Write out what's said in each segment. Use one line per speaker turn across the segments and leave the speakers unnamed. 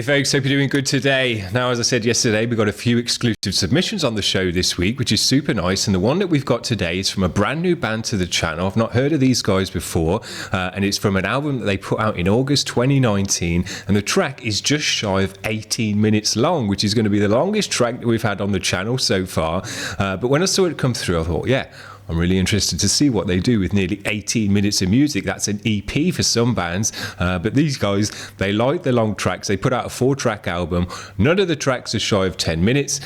Hey folks, hope you're doing good today. Now, as I said yesterday, we've got a few exclusive submissions on the show this week, which is super nice. And the one that we've got today is from a brand new band to the channel. I've not heard of these guys before, and it's from an album that they put out in August 2019. And the track is just shy of 18 minutes long, which is going to be the longest track that we've had on the channel so far. But when I saw it come through, I thought, yeah, I'm really interested to see what they do with nearly 18 minutes of music. That's an EP for some bands, but these guys, they like the long tracks. They put out a 4-track album. None of the tracks are shy of 10 minutes.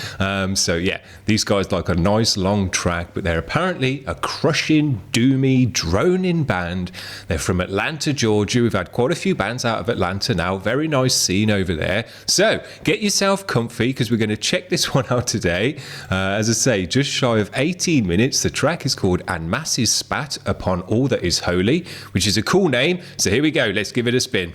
So yeah, these guys like a nice long track, but they're apparently a crushing, doomy, droning band. They're from Atlanta, Georgia. We've had quite a few bands out of Atlanta now. Very nice scene over there. So get yourself comfy because we're going to check this one out today. As I say, just shy of 18 minutes. The track is called And Masses Spat Upon All That Is Holy, which is a cool name. So here we go. Let's give it a spin.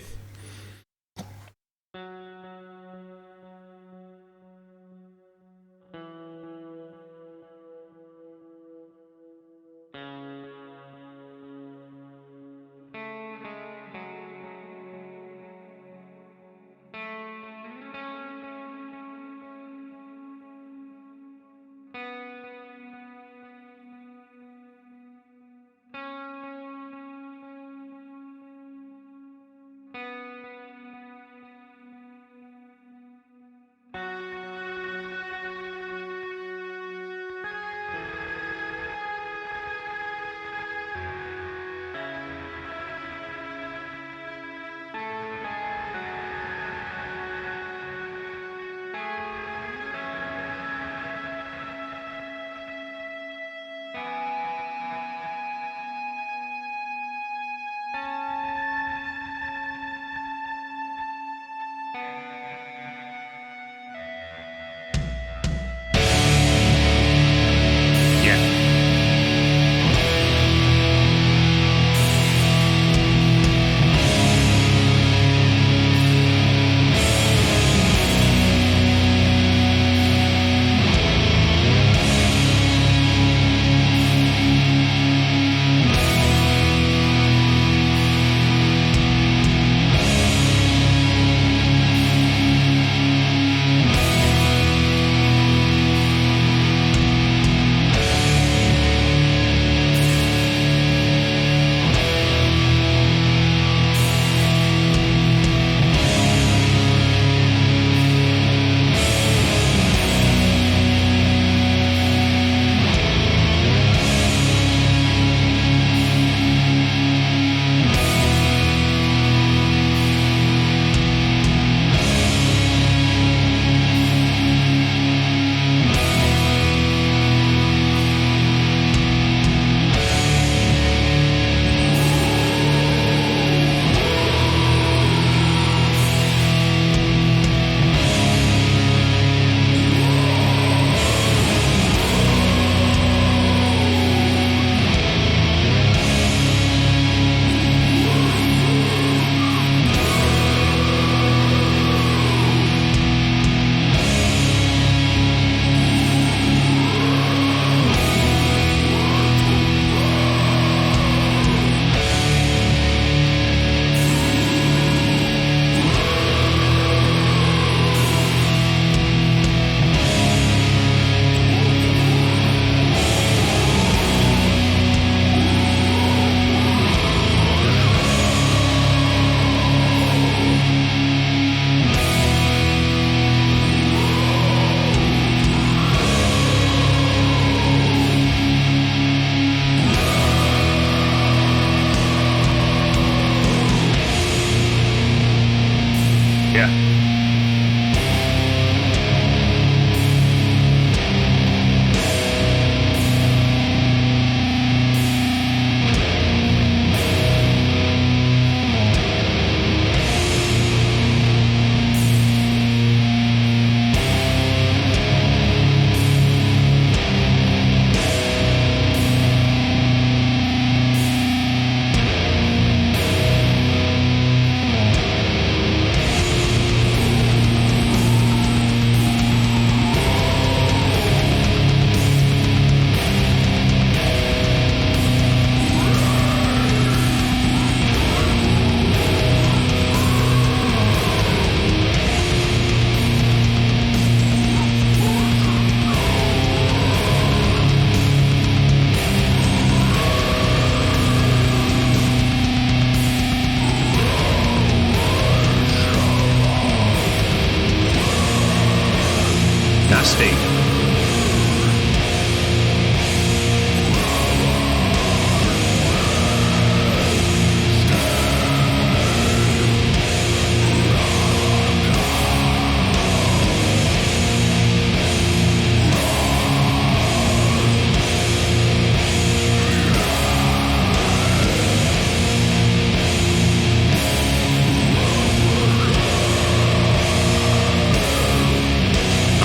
nasty.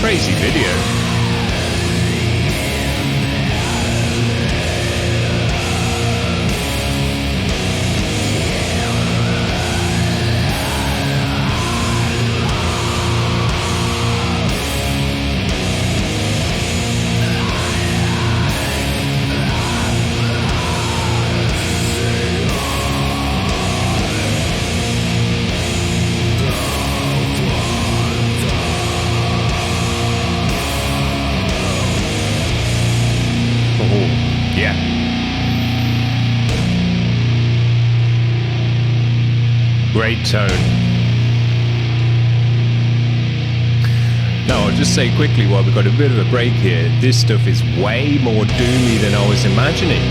Crazy video. Yeah. Great tone. Now, I'll just say quickly while we've got a bit of a break here, this stuff is way more doomy than I was imagining.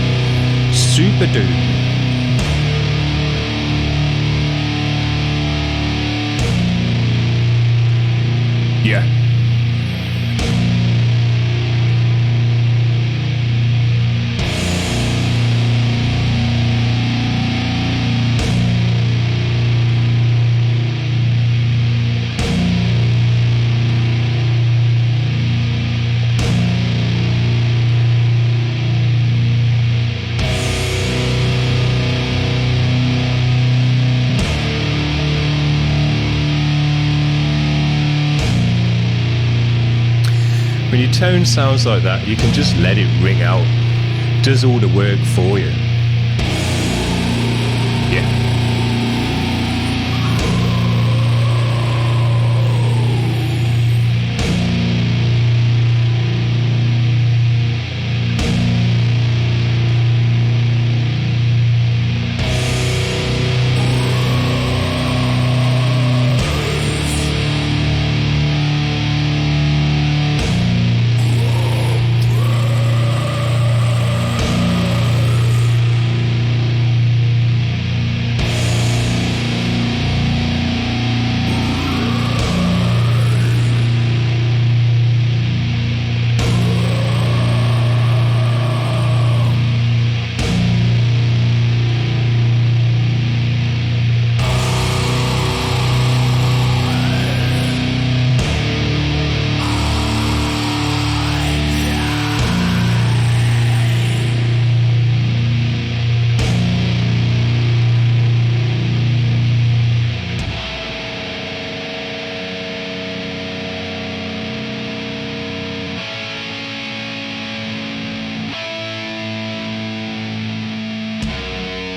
Super doom. Yeah. When your tone sounds like that, you can just let it ring out. Does all the work for you. Yeah.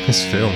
This film.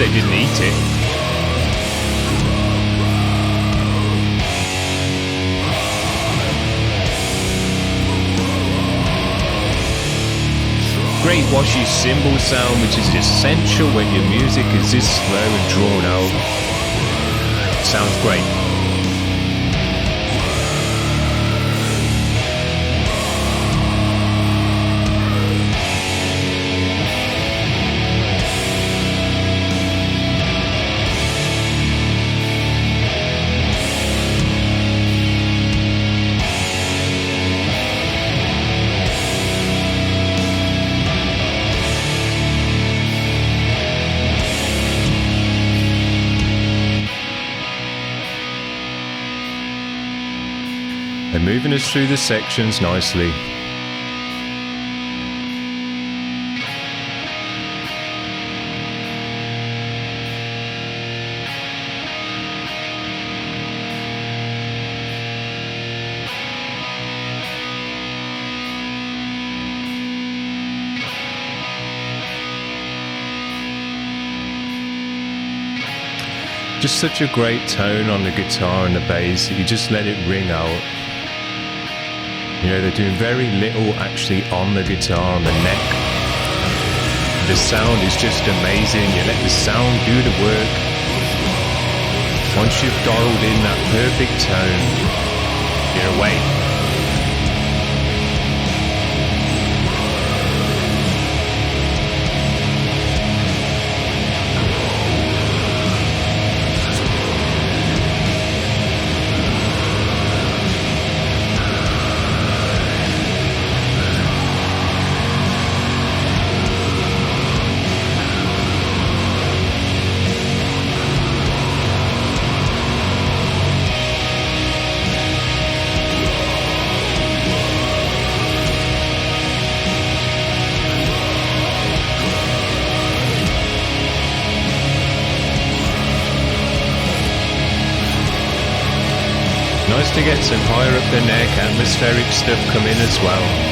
they didn't eat it. Great washy cymbal sound, which is essential when your music is this slow and drawn out. Sounds great. And moving us through the sections nicely. Just such a great tone on the guitar and the bass that you just let it ring out. You know, they're doing very little actually on the guitar, on the neck. The sound is just amazing. You let the sound do the work. Once you've dialed in that perfect tone, you're away. Nice to get some higher up the neck, atmospheric stuff come in as well.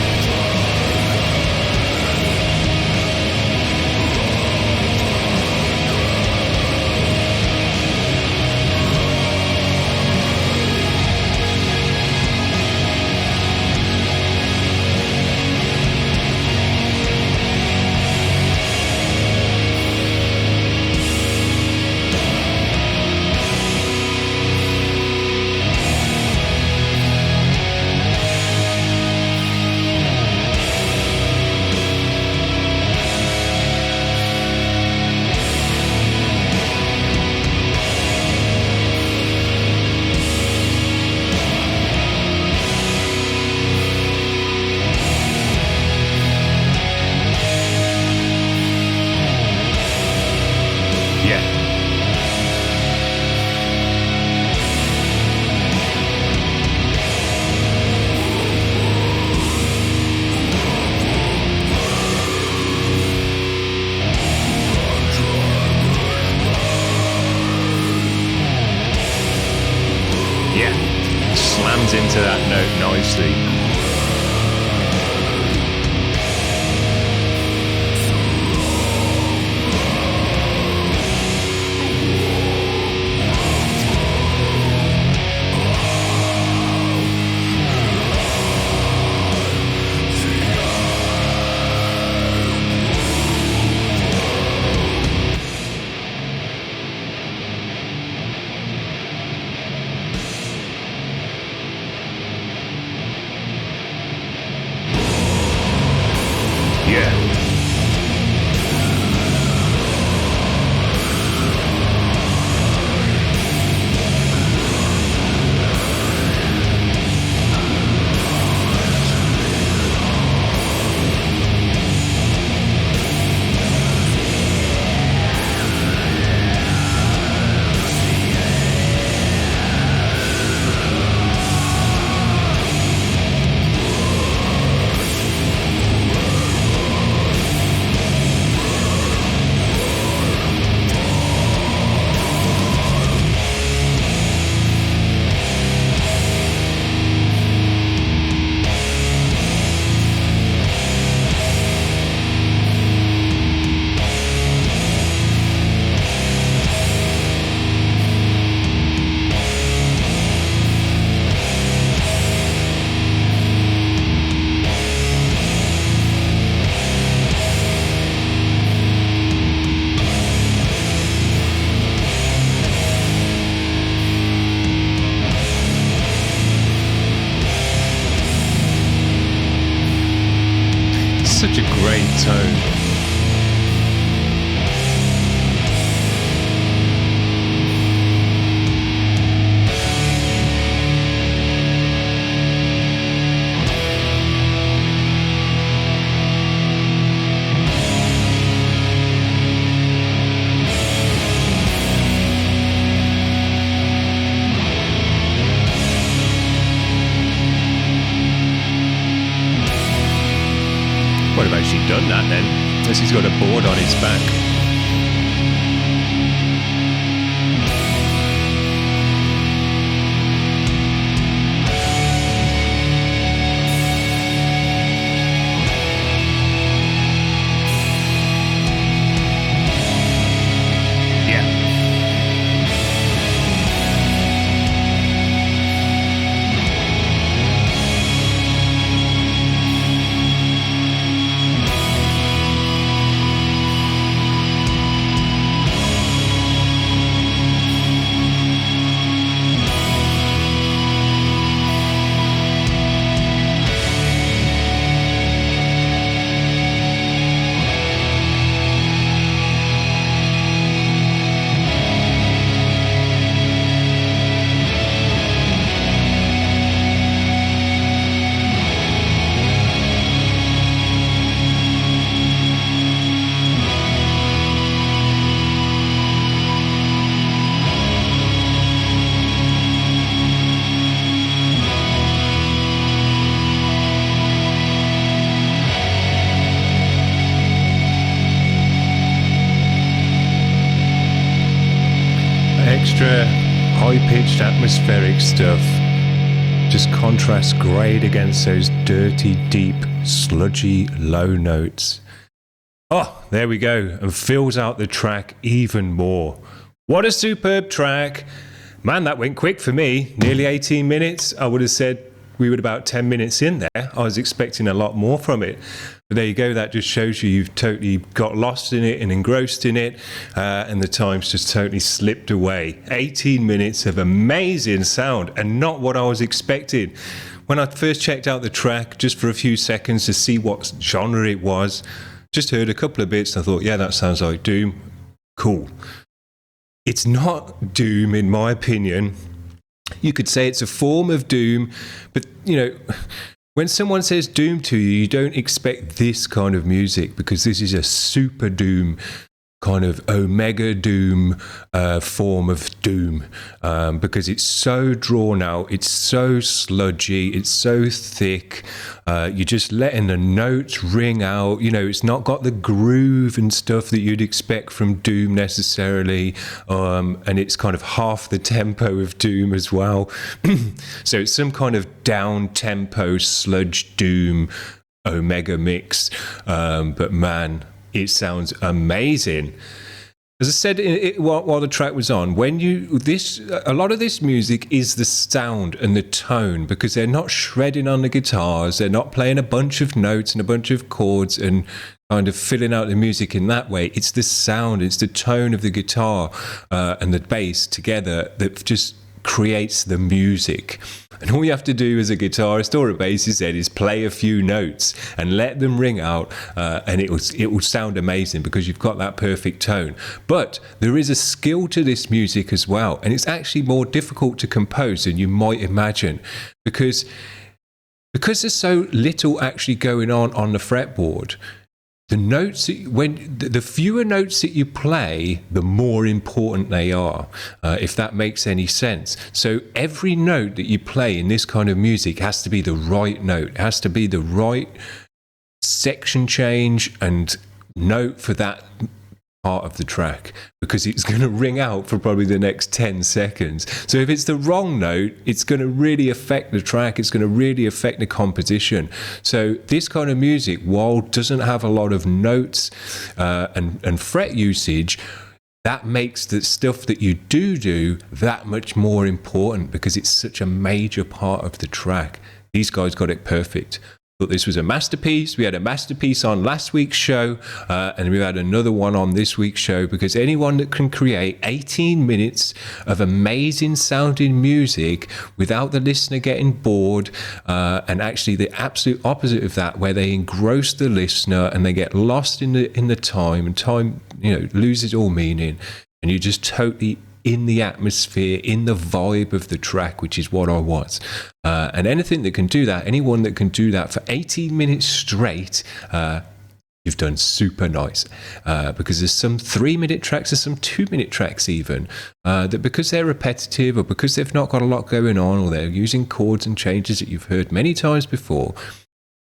Such a great tone. Would have actually done that then, unless he's got a board on his back. Extra high-pitched atmospheric stuff just contrasts great against those dirty, deep, sludgy low notes. Oh, there we go, and fills out the track even more. What a superb track. Man, that went quick for me. Nearly 18 minutes. I would have said we were about 10 minutes in there. I was expecting a lot more from it. But there you go, that just shows you've totally got lost in it and engrossed in it, and the time's just totally slipped away. 18 minutes of amazing sound, and not what I was expecting. When I first checked out the track, just for a few seconds to see what genre it was, just heard a couple of bits and I thought, yeah, that sounds like Doom. Cool. It's not Doom, in my opinion. You could say it's a form of Doom, but, you know, when someone says Doom to you, you don't expect this kind of music, because this is a super Doom, kind of Omega Doom form of Doom, because it's so drawn out, it's so sludgy, it's so thick, you're just letting the notes ring out, you know, it's not got the groove and stuff that you'd expect from Doom necessarily, and it's kind of half the tempo of Doom as well. So it's some kind of down-tempo sludge Doom Omega mix, but man, it sounds amazing. As I said while the track was on, a lot of this music is the sound and the tone, because they're not shredding on the guitars, they're not playing a bunch of notes and a bunch of chords and kind of filling out the music in that way. It's the sound, it's the tone of the guitar and the bass together that just creates the music. And all you have to do as a guitarist or a bassist then is play a few notes and let them ring out, and it will sound amazing, because you've got that perfect tone. But there is a skill to this music as well, and it's actually more difficult to compose than you might imagine, because there's so little actually going on the fretboard. The notes, the fewer notes that you play, the more important they are, if that makes any sense. So every note that you play in this kind of music has to be the right note. It has to be the right section change and note for that part of the track, because it's going to ring out for probably the next 10 seconds. So if it's the wrong note, it's going to really affect the track, it's going to really affect the composition. So this kind of music, while doesn't have a lot of notes and fret usage, that makes the stuff that you do that much more important, because it's such a major part of the track. These guys got it perfect. Thought this was a masterpiece. We had a masterpiece on last week's show, and we had another one on this week's show, because anyone that can create 18 minutes of amazing sounding music without the listener getting bored, and actually the absolute opposite of that, where they engross the listener and they get lost in the time, and time, loses all meaning, and you just totally in the atmosphere, in the vibe of the track, which is what I want. And anything that can do that, anyone that can do that for 18 minutes straight, you've done super nice. Because there's some 3-minute tracks, there's some 2-minute tracks even, that because they're repetitive, or because they've not got a lot going on, or they're using chords and changes that you've heard many times before,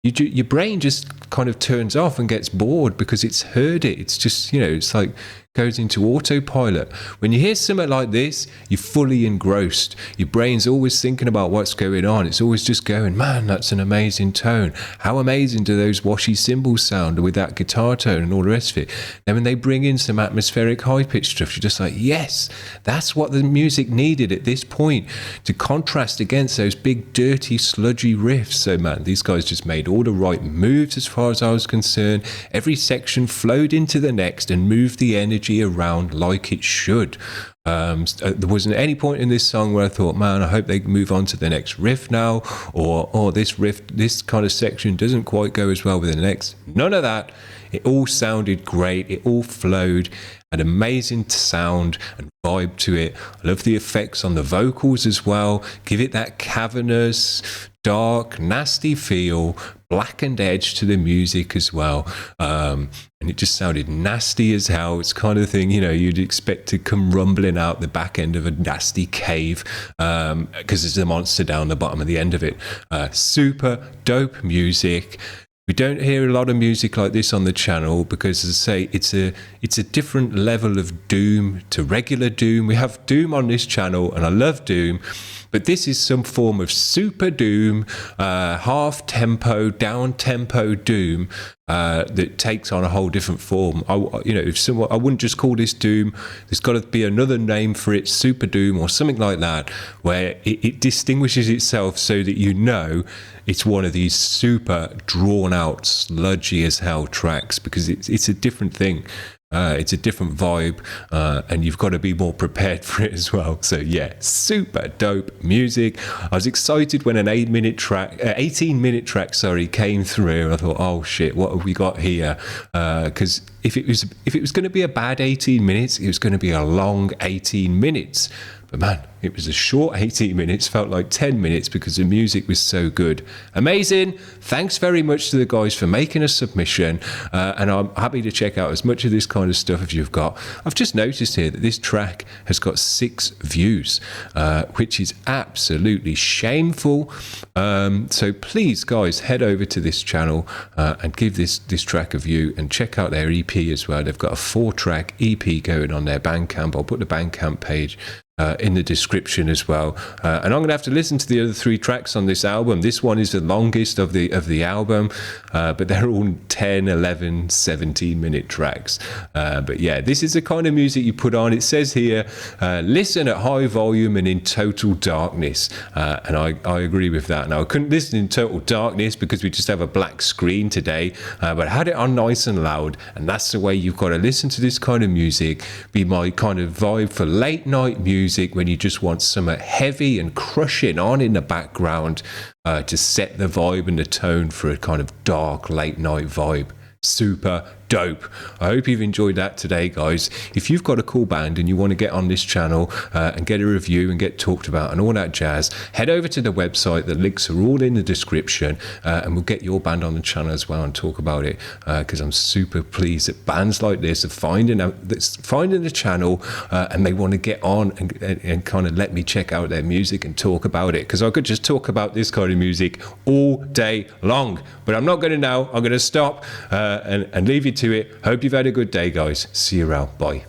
your brain just kind of turns off and gets bored because it's heard it. It's just, it's like goes into autopilot. When you hear something like this, you're fully engrossed. Your brain's always thinking about what's going on. It's always just going, man, that's an amazing tone. How amazing do those washy cymbals sound with that guitar tone and all the rest of it? Then when they bring in some atmospheric high-pitched stuff, you're just like, yes, that's what the music needed at this point to contrast against those big, dirty, sludgy riffs. So, man, these guys just made all the right moves as far as I was concerned. Every section flowed into the next and moved the energy around like it should. There wasn't any point in this song where I thought, man, I hope they move on to the next riff now, or oh, this riff, this kind of section doesn't quite go as well with the next. None of that. It all sounded great. It all flowed. An amazing sound and vibe to it. I love the effects on the vocals as well. Give it that cavernous, dark, nasty feel, blackened edge to the music as well. And it just sounded nasty as hell. It's kind of thing, you'd expect to come rumbling out the back end of a nasty cave, because there's a monster down the bottom of the end of it. Super dope music. We don't hear a lot of music like this on the channel because, as I say, it's a different level of doom to regular doom. We have doom on this channel, and I love doom, but this is some form of super doom, half tempo, down tempo doom that takes on a whole different form. I wouldn't just call this doom. There's got to be another name for it, super doom or something like that, where it distinguishes itself so that it's one of these super drawn out, sludgy as hell tracks, because it's a different thing. It's a different vibe, and you've got to be more prepared for it as well. So yeah, super dope music. I was excited when an 18-minute track came through. I thought, oh shit, what have we got here? Because if it was going to be a bad 18 minutes, it was going to be a long 18 minutes. But man, it was a short 18 minutes, felt like 10 minutes because the music was so good. Amazing. Thanks very much to the guys for making a submission. And I'm happy to check out as much of this kind of stuff as you've got. I've just noticed here that this track has got 6 views, which is absolutely shameful. So please, guys, head over to this channel and give this track a view, and check out their EP as well. They've got a 4-track EP going on their Bandcamp. I'll put the Bandcamp page in the description as well, and I'm gonna have to listen to the other 3 tracks on this album. This one is the longest of the album, but they're all 10, 11, 17-minute tracks. But yeah, this is the kind of music you put on. It says here, listen at high volume and in total darkness, and I agree with that. Now, I couldn't listen in total darkness because we just have a black screen today, but I had it on nice and loud, and that's the way you've got to listen to this kind of music. Be my kind of vibe for late night music, when you just want something heavy and crushing on in the background to set the vibe and the tone for a kind of dark late night vibe. Super dope. I hope you've enjoyed that today, guys. If you've got a cool band and you want to get on this channel and get a review and get talked about and all that jazz, head over to the website. The links are all in the description, and we'll get your band on the channel as well and talk about it, because I'm super pleased that bands like this are finding the channel and they want to get on and kind of let me check out their music and talk about it, because I could just talk about this kind of music all day long, but I'm not going to now. I'm going to stop and leave you to it. Hope you've had a good day, guys. See you around. Bye.